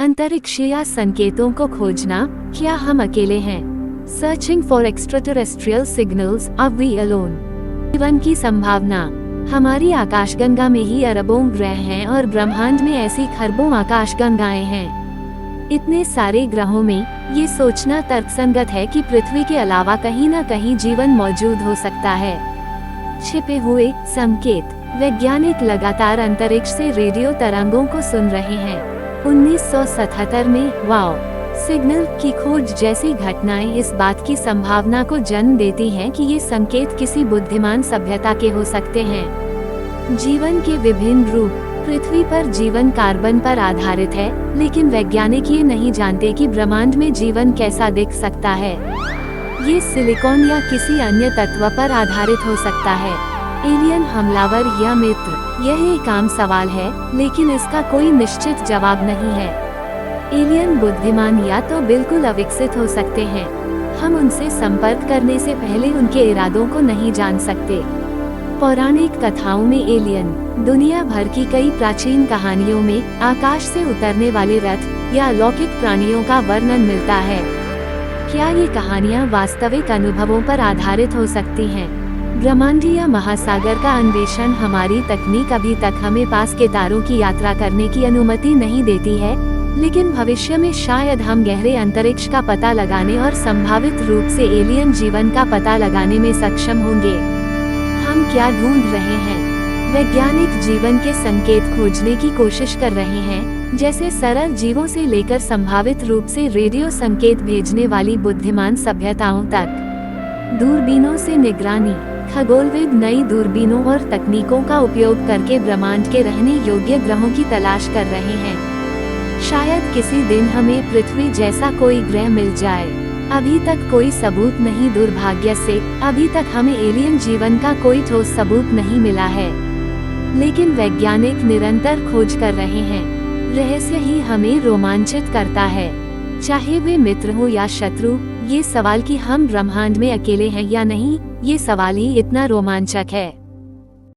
अंतरिक्षीय संकेतों को खोजना, क्या हम अकेले हैं? Searching for extraterrestrial signals, are we alone? जीवन की संभावना। हमारी आकाशगंगा में ही अरबों ग्रह हैं और ब्रह्मांड में ऐसी खरबों आकाशगंगाएं हैं। इतने सारे ग्रहों में ये सोचना तर्कसंगत है कि पृथ्वी के अलावा कहीं न कहीं जीवन मौजूद हो सकता है। छिपे हुए संकेत। वैज्ञानिक लगातार अंतरिक्ष से रेडियो तरंगों को सुन रहे हैं। 1977 में वाओ सिग्नल की खोज जैसी घटनाएं इस बात की संभावना को जन्म देती हैं कि ये संकेत किसी बुद्धिमान सभ्यता के हो सकते हैं। जीवन के विभिन्न रूप। पृथ्वी पर जीवन कार्बन पर आधारित है, लेकिन वैज्ञानिक ये नहीं जानते कि ब्रह्मांड में जीवन कैसा दिख सकता है। ये सिलिकॉन या किसी अन्य तत्व पर आधारित हो सकता है। एलियन हमलावर या मित्र, यह एक आम सवाल है, लेकिन इसका कोई निश्चित जवाब नहीं है। एलियन बुद्धिमान या तो बिल्कुल अविकसित हो सकते हैं। हम उनसे संपर्क करने से पहले उनके इरादों को नहीं जान सकते। पौराणिक कथाओं में एलियन, दुनिया भर की कई प्राचीन कहानियों में आकाश से उतरने वाले रथ या अलौकिक प्राणियों का वर्णन मिलता है। क्या ये कहानियाँ वास्तविक अनुभवों पर आधारित हो सकती हैं? ब्रह्मांडीय महासागर का अन्वेषण। हमारी तकनीक अभी तक हमें पास के तारों की यात्रा करने की अनुमति नहीं देती है, लेकिन भविष्य में शायद हम गहरे अंतरिक्ष का पता लगाने और संभावित रूप से एलियन जीवन का पता लगाने में सक्षम होंगे। हम क्या ढूंढ रहे हैं? वैज्ञानिक जीवन के संकेत खोजने की कोशिश कर रहे हैं, जैसे सरल जीवों से लेकर संभावित रूप से रेडियो संकेत भेजने वाली बुद्धिमान सभ्यताओं तक। दूरबीनों से निगरानी। खगोलविद नई दूरबीनों और तकनीकों का उपयोग करके ब्रह्मांड के रहने योग्य ग्रहों की तलाश कर रहे हैं। शायद किसी दिन हमें पृथ्वी जैसा कोई ग्रह मिल जाए। अभी तक कोई सबूत नहीं, दुर्भाग्य से अभी तक हमें एलियन जीवन का कोई ठोस सबूत नहीं मिला है। लेकिन वैज्ञानिक निरंतर खोज कर रहे हैं। रहस्य ही हमें रोमांचित करता है, चाहे वे मित्र हो या शत्रु। ये सवाल कि हम ब्रह्मांड में अकेले हैं या नहीं, ये सवाल ही इतना रोमांचक है।